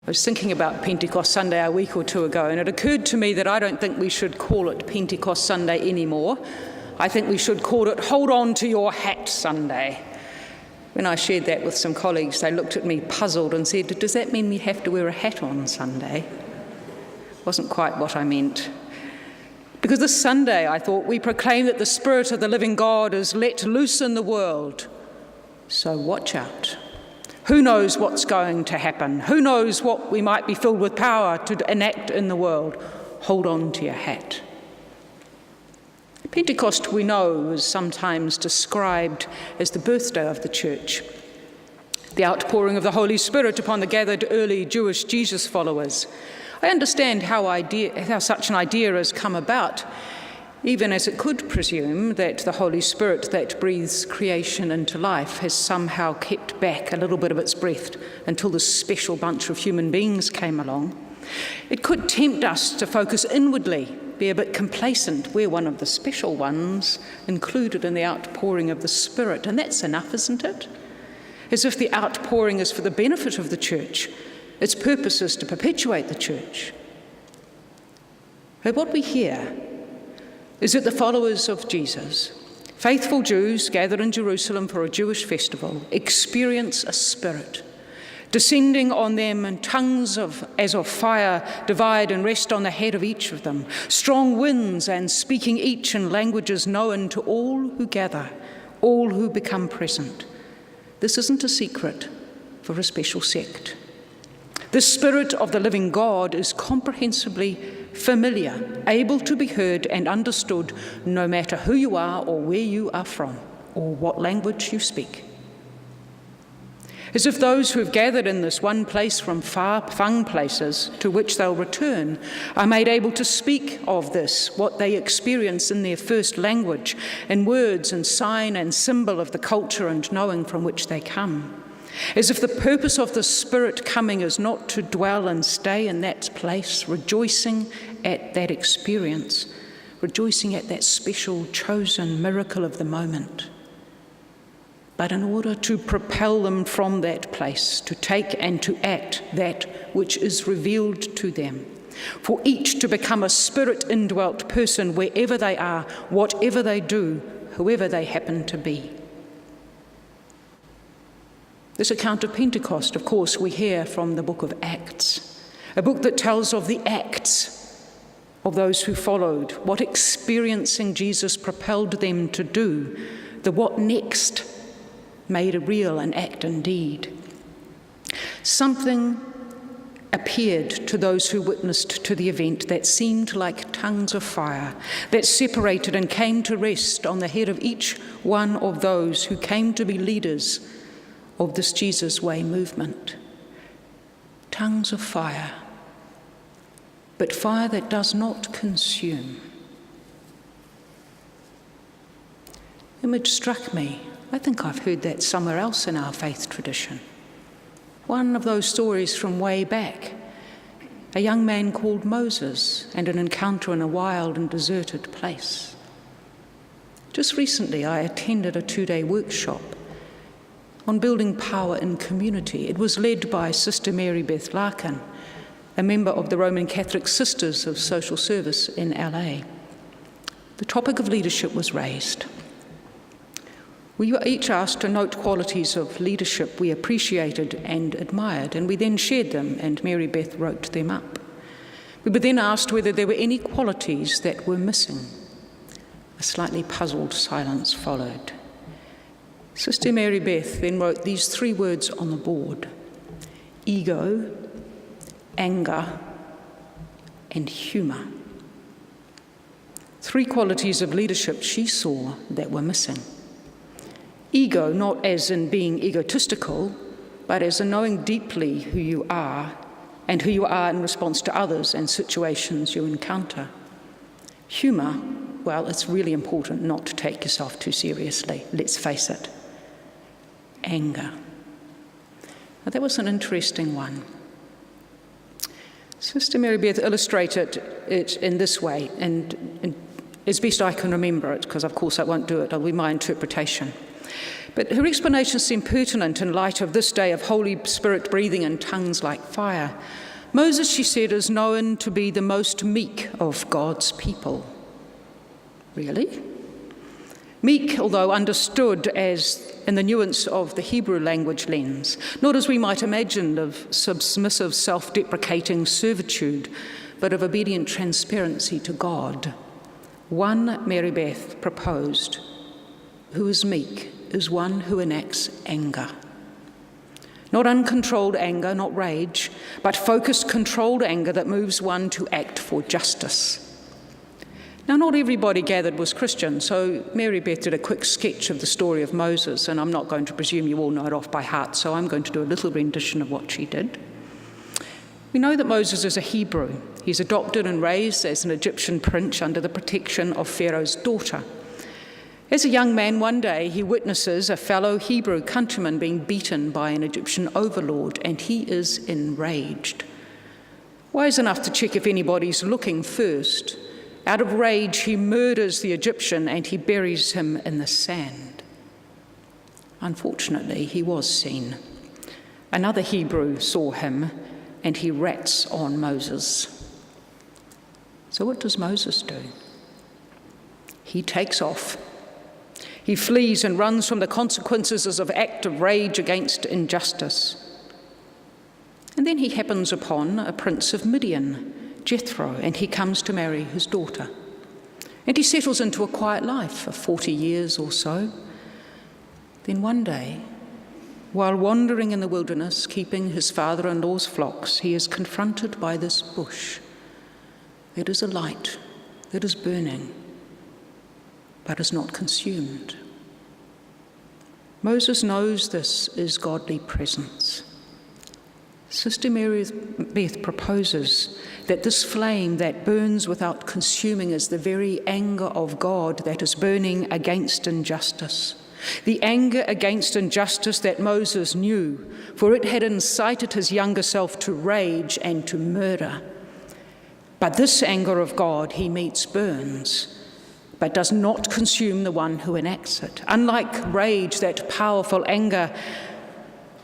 I was thinking about Pentecost Sunday a week or two ago, and it occurred to me that I don't think we should call it Pentecost Sunday anymore. I think we should call it Hold On to Your Hat Sunday. When I shared that with some colleagues, they looked at me puzzled and said, "Does that mean we have to wear a hat on Sunday?" Wasn't quite what I meant. Because this Sunday, I thought, we proclaim that the Spirit of the living God is let loose in the world. So watch out. Who knows what's going to happen? Who knows what we might be filled with power to enact in the world? Hold on to your hat. Pentecost, we know, is sometimes described as the birthday of the church, the outpouring of the Holy Spirit upon the gathered early Jewish Jesus followers. I understand how such an idea has come about, even as it could presume that the Holy Spirit that breathes creation into life has somehow kept back a little bit of its breath until this special bunch of human beings came along. It could tempt us to focus inwardly, be a bit complacent. We're one of the special ones included in the outpouring of the Spirit, and that's enough, isn't it? As if the outpouring is for the benefit of the church. Its purpose is to perpetuate the church. But what we hear is that the followers of Jesus, faithful Jews gathered in Jerusalem for a Jewish festival, experience a Spirit descending on them, and tongues as of fire divide and rest on the head of each of them, strong winds, and speaking each in languages known to all who gather, all who become present. This isn't a secret for a special sect. The Spirit of the living God is comprehensibly familiar, able to be heard and understood no matter who you are or where you are from or what language you speak. As if those who have gathered in this one place from far-flung places to which they'll return are made able to speak of this, what they experience in their first language, in words and sign and symbol of the culture and knowing from which they come. As if the purpose of the Spirit coming is not to dwell and stay in that place, rejoicing at that experience, rejoicing at that special chosen miracle of the moment, but in order to propel them from that place, to take and to act that which is revealed to them, for each to become a Spirit-indwelt person wherever they are, whatever they do, whoever they happen to be. This account of Pentecost, of course, we hear from the book of Acts, a book that tells of the acts of those who followed, what experiencing Jesus propelled them to do, the what next made a real and act indeed. Something appeared to those who witnessed to the event that seemed like tongues of fire that separated and came to rest on the head of each one of those who came to be leaders of this Jesus Way movement. Tongues of fire, but fire that does not consume. Image struck me. I think I've heard that somewhere else in our faith tradition. One of those stories from way back, a young man called Moses and an encounter in a wild and deserted place. Just recently I attended a 2-day workshop on building power in community. It was led by Sister Mary Beth Larkin, a member of the Roman Catholic Sisters of Social Service in LA. The topic of leadership was raised. We were each asked to note qualities of leadership we appreciated and admired, and we then shared them, and Mary Beth wrote them up. We were then asked whether there were any qualities that were missing. A slightly puzzled silence followed. Sister Mary Beth then wrote these 3 words on the board: ego, anger, and humour. 3 qualities of leadership she saw that were missing. Ego, not as in being egotistical, but as in knowing deeply who you are and who you are in response to others and situations you encounter. Humour, well, it's really important not to take yourself too seriously, let's face it. Anger. Now, that was an interesting one. Sister Mary Beth illustrated it in this way, and as best I can remember it, because of course I won't do it, it'll be my interpretation. But her explanation seemed pertinent in light of this day of Holy Spirit breathing in tongues like fire. Moses, she said, is known to be the most meek of God's people. Really? Meek, although understood as in the nuance of the Hebrew language lens, not as we might imagine of submissive, self-deprecating servitude, but of obedient transparency to God. One, Mary Beth proposed, who is meek is one who enacts anger. Not uncontrolled anger, not rage, but focused, controlled anger that moves one to act for justice. Now, not everybody gathered was Christian, so Mary Beth did a quick sketch of the story of Moses, and I'm not going to presume you all know it off by heart, so I'm going to do a little rendition of what she did. We know that Moses is a Hebrew. He's adopted and raised as an Egyptian prince under the protection of Pharaoh's daughter. As a young man, one day he witnesses a fellow Hebrew countryman being beaten by an Egyptian overlord, and he is enraged. Wise enough to check if anybody's looking first. Out of rage, he murders the Egyptian and he buries him in the sand. Unfortunately, he was seen. Another Hebrew saw him, and he rats on Moses. So what does Moses do? He takes off. He flees and runs from the consequences of act of rage against injustice. And then he happens upon a prince of Midian, Jethro, and he comes to marry his daughter. And he settles into a quiet life for 40 years or so. Then one day, while wandering in the wilderness, keeping his father-in-law's flocks, he is confronted by this bush. It is alight, it is burning, but is not consumed. Moses knows this is godly presence. Sister Mary Beth proposes that this flame that burns without consuming is the very anger of God that is burning against injustice. The anger against injustice that Moses knew, for it had incited his younger self to rage and to murder. But this anger of God he meets burns, but does not consume the one who enacts it. Unlike rage, that powerful anger,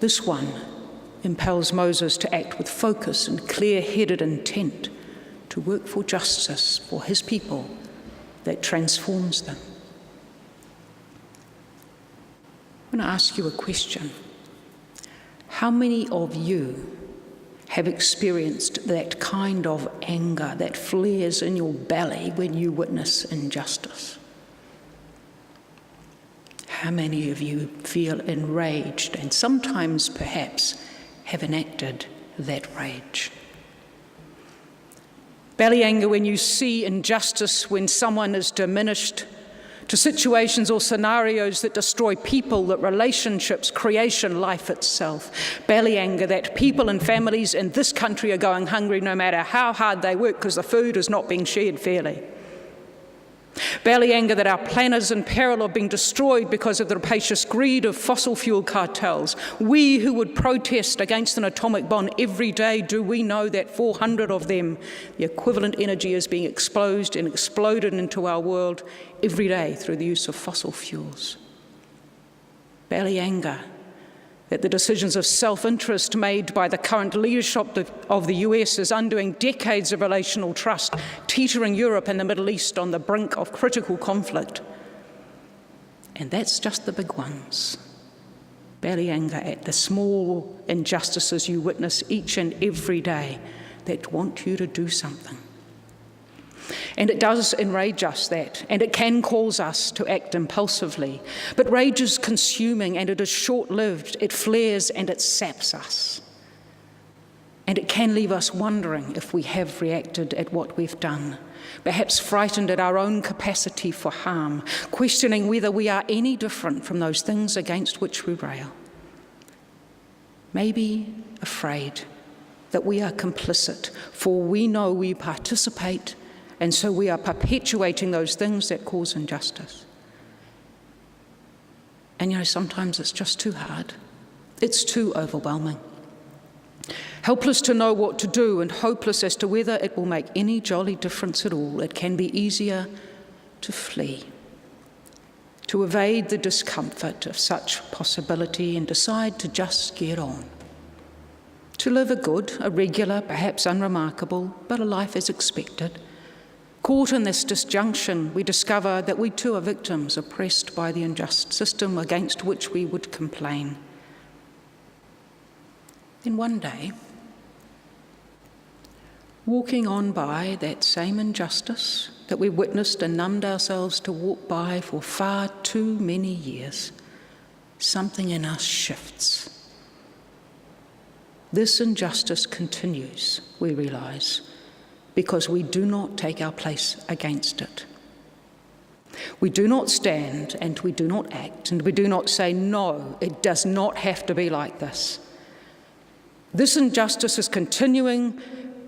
this one impels Moses to act with focus and clear-headed intent to work for justice for his people that transforms them. I'm going to ask you a question. How many of you have experienced that kind of anger that flares in your belly when you witness injustice? How many of you feel enraged and sometimes perhaps have enacted that rage? Belly anger when you see injustice, when someone is diminished, to situations or scenarios that destroy people, that relationships, creation, life itself. Belly anger that people and families in this country are going hungry no matter how hard they work because the food is not being shared fairly. Belly anger that our planet is in peril of being destroyed because of the rapacious greed of fossil fuel cartels. We who would protest against an atomic bomb every day, do we know that 400 of them, the equivalent energy, is being exposed and exploded into our world every day through the use of fossil fuels? Belly anger that the decisions of self-interest made by the current leadership of the US is undoing decades of relational trust, teetering Europe and the Middle East on the brink of critical conflict. And that's just the big ones. Belly anger at the small injustices you witness each and every day that want you to do something. And it does enrage us, that, and it can cause us to act impulsively. But rage is consuming and it is short-lived. It flares and it saps us. And it can leave us wondering if we have reacted at what we've done, perhaps frightened at our own capacity for harm, questioning whether we are any different from those things against which we rail. Maybe afraid that we are complicit, for we know we participate, and so we are perpetuating those things that cause injustice. And sometimes it's just too hard. It's too overwhelming. Helpless to know what to do and hopeless as to whether it will make any jolly difference at all, it can be easier to flee. to evade the discomfort of such possibility and decide to just get on, to live a good, a regular, perhaps unremarkable, but a life as expected. Caught in this disjunction, we discover that we too are victims oppressed by the unjust system against which we would complain. Then one day, walking on by that same injustice that we witnessed and numbed ourselves to walk by for far too many years, something in us shifts. This injustice continues, we realise, because we do not take our place against it. We do not stand and we do not act and we do not say, no, it does not have to be like this. This injustice is continuing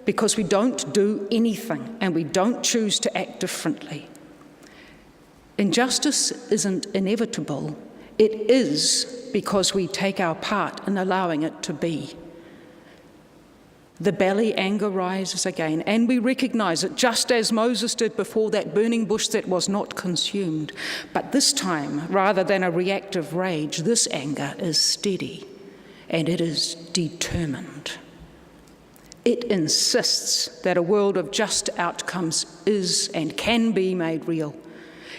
because we don't do anything and we don't choose to act differently. Injustice isn't inevitable. It is because we take our part in allowing it to be. The belly anger rises again, and we recognise it just as Moses did before that burning bush that was not consumed. But this time, rather than a reactive rage, this anger is steady and it is determined. It insists that a world of just outcomes is and can be made real.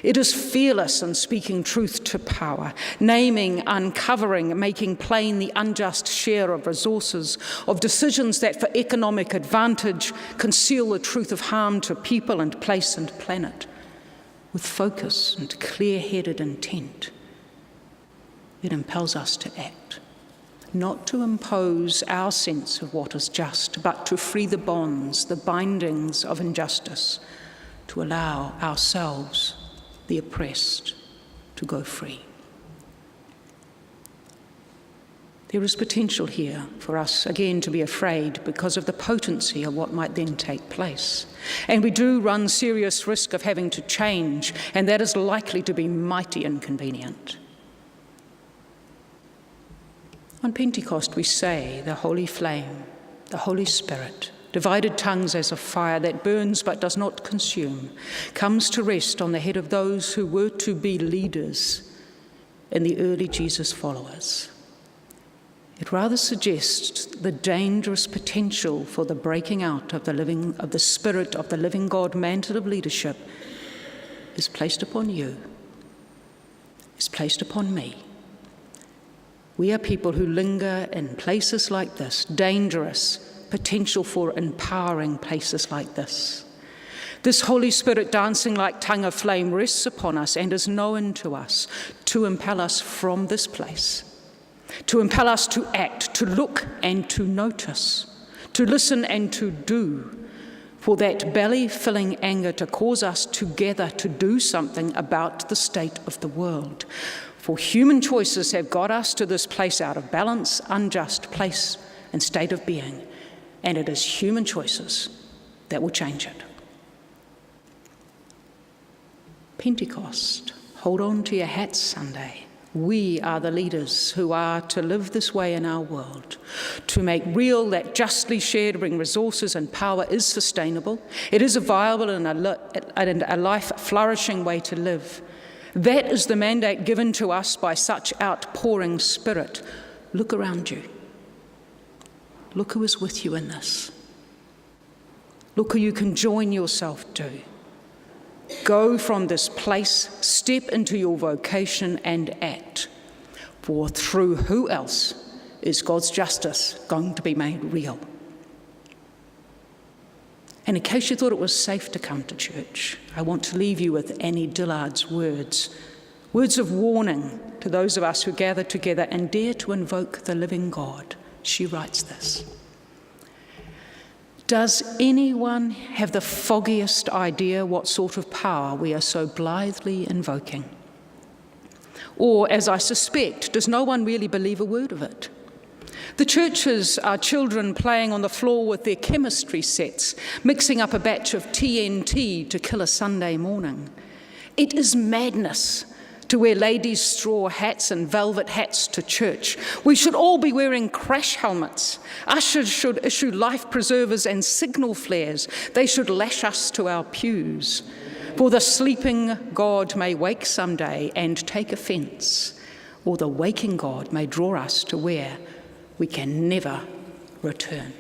It is fearless in speaking truth to power, naming, uncovering, making plain the unjust share of resources, of decisions that for economic advantage conceal the truth of harm to people and place and planet, with focus and clear-headed intent. It impels us to act, not to impose our sense of what is just, but to free the bonds, the bindings of injustice, to allow ourselves, the oppressed, to go free. There is potential here for us again to be afraid because of the potency of what might then take place. And we do run serious risk of having to change, and that is likely to be mighty inconvenient. On Pentecost we say the holy flame, the Holy Spirit, divided tongues as of fire that burns but does not consume, comes to rest on the head of those who were to be leaders in the early Jesus followers. It rather suggests the dangerous potential for the breaking out of the Spirit of the living God mantle of leadership is placed upon you, is placed upon me. We are people who linger in places like this, dangerous, potential for empowering places like this. This Holy Spirit dancing like tongue of flame rests upon us and is known to us to impel us from this place, to impel us to act, to look and to notice, to listen and to do, for that belly-filling anger to cause us together to do something about the state of the world. For human choices have got us to this place out of balance, unjust place and state of being. And it is human choices that will change it. Pentecost, hold on to your hats Sunday. We are the leaders who are to live this way in our world, to make real that justly sharing resources and power is sustainable. It is a viable and a life-flourishing way to live. That is the mandate given to us by such outpouring Spirit. Look around you. Look who is with you in this. Look who you can join yourself to. Go from this place, step into your vocation and act. For through who else is God's justice going to be made real? And in case you thought it was safe to come to church, I want to leave you with Annie Dillard's words of warning to those of us who gather together and dare to invoke the living God. She writes this: does anyone have the foggiest idea what sort of power we are so blithely invoking? Or, as I suspect, does no one really believe a word of it? The churches are children playing on the floor with their chemistry sets, mixing up a batch of TNT to kill a Sunday morning. It is madness to wear ladies' straw hats and velvet hats to church. We should all be wearing crash helmets. Ushers should issue life preservers and signal flares. They should lash us to our pews. For the sleeping God may wake someday and take offence, or the waking God may draw us to where we can never return.